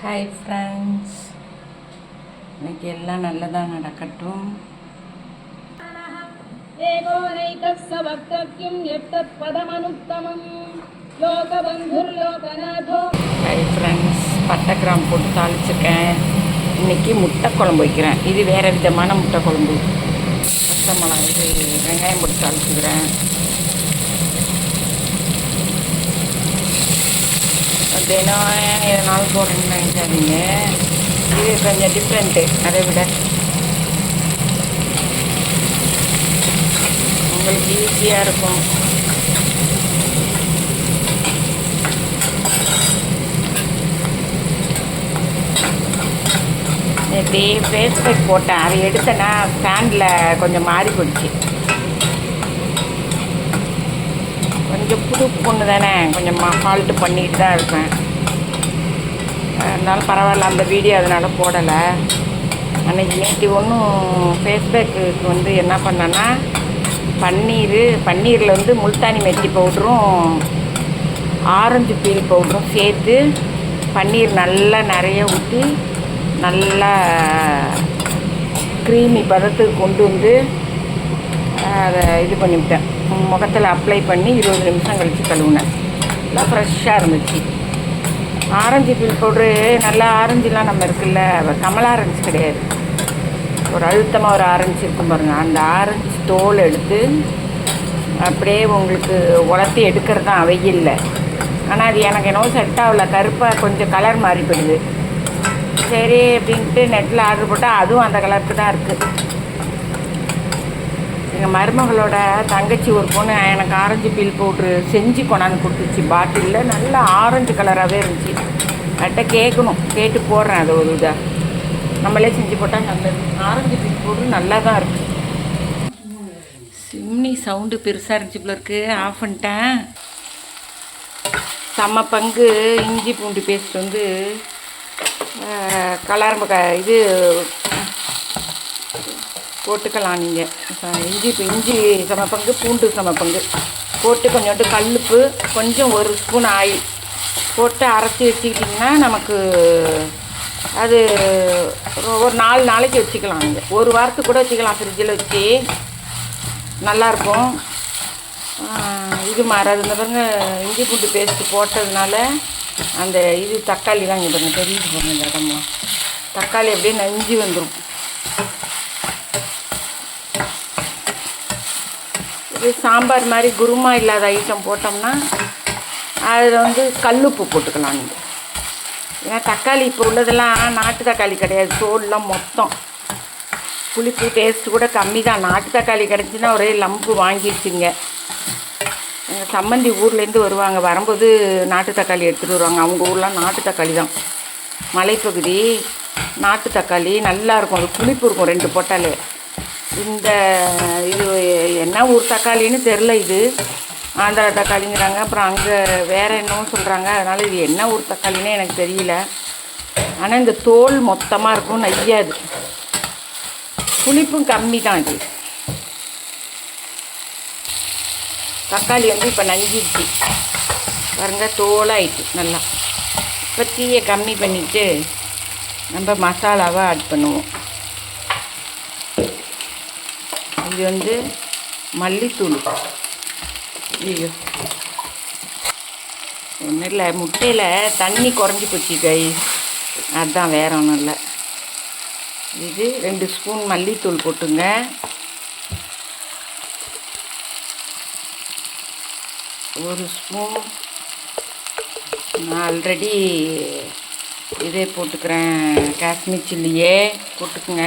Hi friends, இன்னைக்கு எல்லாம் நல்லதாக நடக்கட்டும். ஹாய் ஃப்ரெண்ட்ஸ், பட்டை கிராம்பு போட்டு தாளிச்சிருக்கேன். இன்றைக்கி முட்டை குழம்பு வைக்கிறேன். இது வேறு விதமான முட்டை குழம்பு. பச்சை மிளகாய் இது வெங்காயம் போட்டு தாளிச்சுக்கிறேன். தினம் எதனாலும் போடுறேன்னு நினைக்காதீங்க. இது கொஞ்சம் டிஃப்ரெண்ட்டு. அதை விட உங்களுக்கு ஈஸியாக இருக்கும். நேற்று ஃபேஸ் பேக் போட்டேன். அதை எடுத்தேன்னா ஸ்டாண்டில் கொஞ்சம் மாறி போயிடுச்சு. கொஞ்சம் புது பொண்ணு தானே, கொஞ்சம் ஃபால்ட்டு பண்ணிட்டு தான் இருப்பேன். அதனால பரவாயில்ல, அந்த வீடியோ அதனால் போடலை. அன்றைக்கி நேற்று ஒன்றும் ஃபேஸ் பேக்குக்கு வந்து என்ன பண்ணேன்னா, பன்னீரில் வந்து முல்தானி மெட்டி பவுடரும் ஆரஞ்சு பீல் பவுடரும் சேர்த்து பன்னீர் நல்லா நிறைய ஊற்றி நல்லா க்ரீமி பதத்துக்கு கொண்டு வந்து அதை இது பண்ணிவிட்டேன். முகத்தில் அப்ளை பண்ணி 20 நிமிஷம் கழித்து கழுவுனேன். எல்லாம் ஃப்ரெஷ்ஷாக இருந்துச்சு. ஆரஞ்சு பீல் பவுட்ரு நல்லா ஆரஞ்சுலாம் நம்ம இருக்குல்ல, கமலா ஆரஞ்சு கிடையாது, ஒரு அழுத்தமாக ஒரு ஆரஞ்சு இருக்கும் பாருங்கள். அந்த ஆரஞ்சு தோல் எடுத்து அப்படியே உங்களுக்கு உலர்த்தி எடுக்கிறது தான் வெயில்ல. ஆனால் அது எனக்கு என்னவோ செட் ஆகல, கருப்பாக கொஞ்சம் கலர் மாறி போயிடுது. சரி அப்படின்ட்டு நெட்டில் ஆர்டர் போட்டால் அதுவும் அந்த கலருக்கு தான் இருக்குது. எங்கள் மருமகளோட தங்கச்சி ஒரு பொண்ணு எனக்கு ஆரஞ்சு பீல் பவுட்ரு செஞ்சு கொண்டாந்து கொடுத்துச்சு பாட்டிலில். நல்லா ஆரஞ்சு கலராகவே இருந்துச்சு. அட்ட கேட்கணும், கேட்டு போடுறேன். அது ஒரு இதாக நம்மளே செஞ்சு போட்டால் நல்லது. ஆரஞ்சு பீல் பவுட்ரு நல்லா தான் இருக்குது. சிம்னி சவுண்டு பெருசாக இருந்துச்சு போல இருக்குது, ஆஃப் பண்ணிட்டேன். செம்ம பங்கு இஞ்சி பூண்டு பேஸ்ட் வந்து இது போட்டுக்கலாம். நீங்கள் இஞ்சி சமப்பங்கு, பூண்டு சமப்பங்கு போட்டு கொஞ்சோண்டு கல்லுப்பு, கொஞ்சம் 1 ஸ்பூன் ஆயில் போட்டு அரைச்சி வச்சுக்கிட்டிங்கன்னா நமக்கு அது ஒரு 4 நாளைக்கு வச்சுக்கலாம். நீங்கள் 1 வாரத்துக்கு கூட வச்சுக்கலாம், ஃப்ரிட்ஜில் வச்சு நல்லாயிருக்கும். இது மாறாது. இந்த பாருங்க, இஞ்சி பூண்டு பேஸ்ட்டு போட்டதுனால அந்த இது தக்காளி தான் இங்கே பாருங்கள் தெரியுது பாருங்கள். இந்த இடம்லாம் தக்காளி அப்படியே நஞ்சு வந்துடும். இது சாம்பார் மாதிரி குருமா இல்லாத ஐட்டம் போட்டோம்னா அதில் வந்து கல்லுப்பு போட்டுக்கலாம் நீங்கள். ஏன்னா தக்காளி இப்போ உள்ளதெல்லாம் நாட்டு தக்காளி கிடையாது, தோல்லாம் மொத்தம். புளிப்பு டேஸ்ட்டு கூட கம்மி தான். நாட்டு தக்காளி கிடச்சின்னா ஒரே லம்பு வாங்கிடுச்சுங்க. எங்கள் சம்மந்தி ஊர்லேருந்து வருவாங்க, வரும்போது நாட்டு தக்காளி எடுத்துகிட்டு வருவாங்க. அவங்க ஊர்லாம் நாட்டு தக்காளி தான், மலைப்பகுதி. நாட்டு தக்காளி நல்லாயிருக்கும், அது புளிப்பு இருக்கும் 2 போட்டாலே. இந்த இது என்ன ஊர் தக்காளின்னு தெரில, இது ஆந்திரா தக்காளிங்கிறாங்க. அப்புறம் அங்கே வேறு என்னவும் சொல்கிறாங்க. அதனால் இது என்ன ஊர் தக்காளின்னே எனக்கு தெரியல. ஆனால் இந்த தோல் மொத்தமாக இருக்கும், நையாது. புளிப்பும் கம்மி தான். இது தக்காளி வந்து இப்போ நஞ்சிடுச்சு பாருங்க, தோலாயிட்டு நல்லா. இப்போ தீயை கம்மி பண்ணிவிட்டு நம்ம மசாலாவை ஆட் பண்ணுவோம். இது வந்து மல்லித்தூள். ஐயோ ஒன்றும் இல்லை, முட்டையில் தண்ணி குறைஞ்சி போச்சு கை, அதுதான் வேற ஒன்றும் இல்லை. இது 2 ஸ்பூன் மல்லித்தூள் போட்டுங்க. ஒரு ஸ்பூன் நான் ஆல்ரெடி இதே போட்டுக்கிறேன், காஷ்மீர் சில்லியே போட்டுக்குங்க.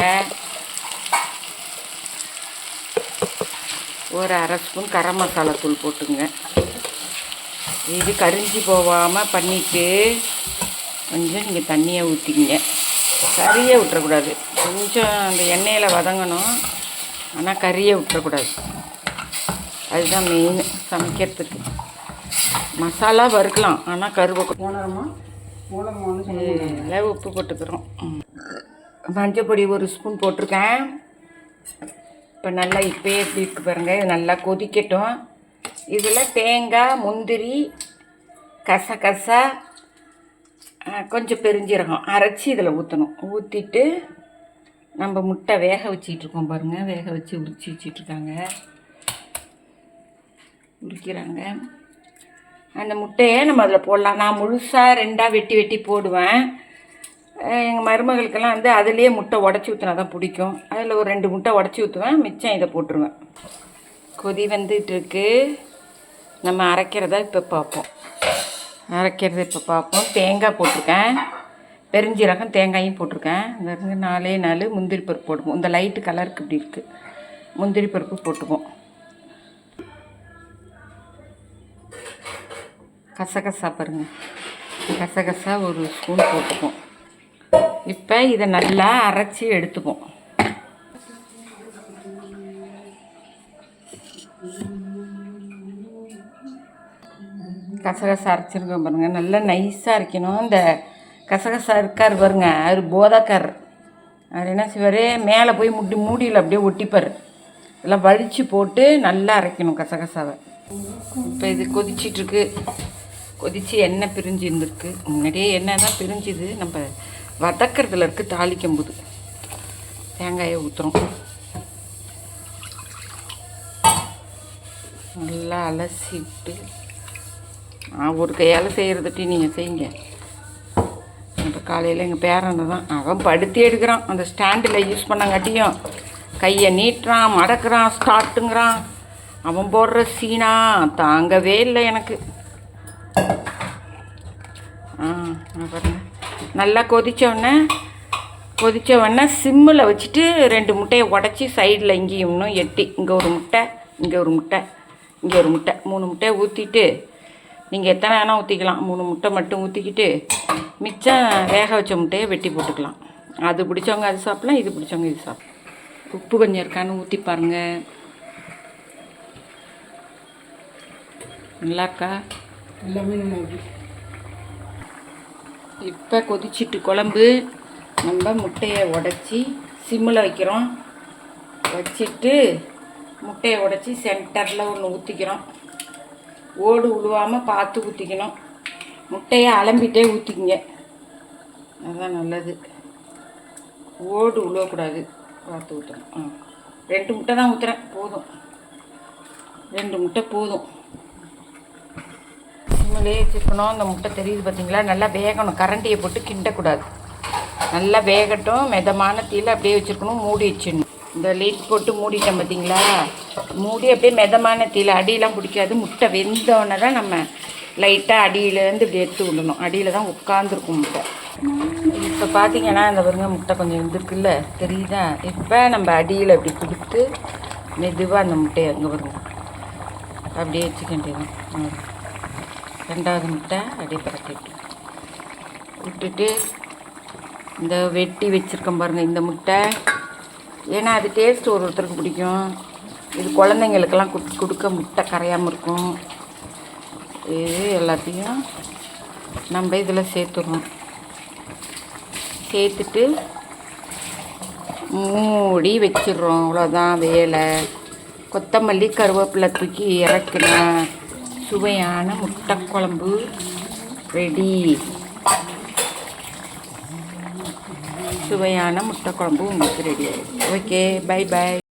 ஒரு 1/2 ஸ்பூன் கரம் மசாலா தூள் போட்டுங்க. இது கரிஞ்சி போகாமல் பண்ணிவிட்டு கொஞ்சம் நீங்கள் தண்ணியை ஊற்றிக்கிங்க. கறியை விட்டுறக்கூடாது, கொஞ்சம் அந்த எண்ணெயில் வதங்கணும். ஆனால் கறியை விட்டுறக்கூடாது, அதுதான் மெயின் சமைக்கிறதுக்கு. மசாலா வறுக்கலாம், ஆனால் கருவேப்பிலை உப்பு போட்டுக்கிறோம். மஞ்சப்பொடி 1 ஸ்பூன் போட்டிருக்கேன். இப்போ நல்லா இப்போயே எப்படி இருக்கு பாருங்கள். இது நல்லா கொதிக்கட்டும். இதில் தேங்காய், முந்திரி, கசகசா, கொஞ்சம் பெருஞ்சீரகம் அரைச்சி இதில் ஊற்றணும். ஊற்றிட்டு நம்ம முட்டை வேக வச்சிட்ருக்கோம் பாருங்கள், வேக வச்சு உரிச்சு வச்சிட்ருக்காங்க, உரிக்கிறாங்க. அந்த முட்டையை நம்ம அதில் போடலாம். நான் முழுசாக 2ஆக வெட்டி வெட்டி போடுவேன். எங்கள் மருமகளுக்கெல்லாம் வந்து அதுலேயே முட்டை உடச்சி ஊற்றினா தான் பிடிக்கும். அதில் ஒரு 2 முட்டை உடச்சி ஊற்றுவேன், மிச்சம் இதை போட்டுருவேன். கொதி வந்துட்டுருக்கு. நம்ம அரைக்கிறத இப்போ பார்ப்போம். தேங்காய் போட்டிருக்கேன், பெருஞ்சீரகம் தேங்காயும் போட்டிருக்கேன். இந்த 4 முந்திரி பருப்பு போட்டுப்போம். இந்த லைட்டு கலருக்கு இப்படி இருக்குது, முந்திரி பருப்பு போட்டுப்போம். கசகசா பாருங்கள், கசகசா ஒரு ஸ்பூன் போட்டுப்போம். இப்போ இதை நல்லா அரைச்சி எடுத்துப்போம். கசகசா அரைச்சிருக்கோம் பாருங்கள், நல்லா நைஸாக அரைக்கணும். இந்த கசகசா இருக்கார் பாருங்க, அவர் போதாக்கார். அவர் என்ன செய்வார், மேலே போய் மூடியில் அப்படியே ஒட்டிப்பார். இதெல்லாம் வலிச்சு போட்டு நல்லா அரைக்கணும் கசகசாவை. இப்போ இது கொதிச்சிட்ருக்கு, கொதித்து எண்ணெய் பிரிஞ்சு இருந்திருக்கு. முன்னாடியே எண்ணெய் தான் பிரிஞ்சுது. நம்ம வதக்கிறதுல இருக்குது. தாளிக்கும் போது தேங்காயை ஊற்றுறோம். நல்லா அலசிட்டு, ஒரு கையால் செய்கிறதுட்டி நீங்கள் செய்யுங்க. இப்போ காலையில் எங்கள் பேரனை தான், அவன் படுத்தி எடுக்கிறான். அந்த ஸ்டாண்டில் யூஸ் பண்ணாங்காட்டியும் கையை நீட்டுறான், மடக்கிறான், ஸ்டார்ட்டுங்கிறான். அவன் போடுற சீனா தாங்கவே இல்லை எனக்கு. பாருங்க, நல்லா கொதித்தோடனே சிம்மில் வச்சுட்டு 2 முட்டையை உடச்சி சைடில் இங்கேயும் இன்னும் எட்டி, இங்கே ஒரு முட்டை, இங்கே ஒரு முட்டை, இங்கே ஒரு முட்டை, 3 முட்டையை ஊற்றிட்டு, நீங்கள் எத்தனை வேணால் ஊற்றிக்கலாம். 3 முட்டை மட்டும் ஊற்றிக்கிட்டு மிச்சம் வேக வச்ச முட்டையை வெட்டி போட்டுக்கலாம். அது பிடிச்சவங்க அது சாப்பிட்லாம், இது பிடிச்சவங்க இது சாப்பிட்லாம். உப்பு கொஞ்சம் இருக்கான்னு ஊற்றி பாருங்கள். நல்லாக்கா, எல்லாமே நல்லா. இப்போ கொதிச்சிட்டு குழம்பு, நம்ம முட்டையை உடச்சி சிம்மில் வைக்கிறோம். வச்சுட்டு முட்டையை உடச்சி சென்டரில் ஒன்று ஊற்றிக்கிறோம். ஓடு உழுவாமல் பார்த்து ஊற்றிக்கணும். முட்டையை அலம்பிட்டே ஊற்றிக்கிங்க, அதுதான் நல்லது. ஓடு உழுவக்கூடாது, பார்த்து ஊற்றணும். 2 முட்டை தான் ஊற்றுறேன், போதும். 2 முட்டை போதும். சிம்மிலே வச்சுருக்கணும். அந்த முட்டை தெரியுது பார்த்தீங்களா, நல்லா வேகணும். கரண்டியை போட்டு கிண்டக்கூடாது, நல்லா வேகட்டும். மிதமான தீயில் அப்படியே வச்சுருக்கணும். மூடி வச்சிடணும். இந்த லிட் போட்டு மூடிட்டேன் பார்த்தீங்களா, மூடி அப்படியே மிதமான தீயில், அடியெலாம் பிடிக்காது. முட்டை வெந்தோடனே தான் நம்ம லைட்டாக அடியிலேருந்து இப்படி எடுத்து விடணும். அடியில் தான் உட்காந்துருக்கும் முட்டை. இப்போ பார்த்தீங்கன்னா இந்த பாருங்க, முட்டை கொஞ்சம் வந்துருக்குல்ல, தெரியுதா? இப்போ நம்ம அடியில் அப்படி கொடுத்து மெதுவாக அந்த முட்டையை அங்கே வருங்க அப்படியே வச்சுக்க வேண்டியதான். 2வது முட்டை அப்படியே பரட்டிட்டு விட்டுட்டு, இந்த வெட்டி வச்சுருக்கோம் பாருங்கள் இந்த முட்டை. ஏன்னா அது டேஸ்ட் ஒருத்தருக்கு பிடிக்கும். இது குழந்தைங்களுக்கெல்லாம் கொடுக்க முட்டை கரையாமல் இருக்கும். இது எல்லாத்தையும் நம்ம இதில் சேர்த்துடுறோம். சேர்த்துட்டு மூடி வச்சிடுறோம். அவ்வளோதான் வேலை. கொத்தமல்லி கருவேப்பிலை தூக்கி இறக்கினா சுவையான முட்டை குழம்பு ரெடி. சுவையான முட்டை குழம்பு உங்களுக்கு ரெடி ஆகிடும். Okay, bye bye.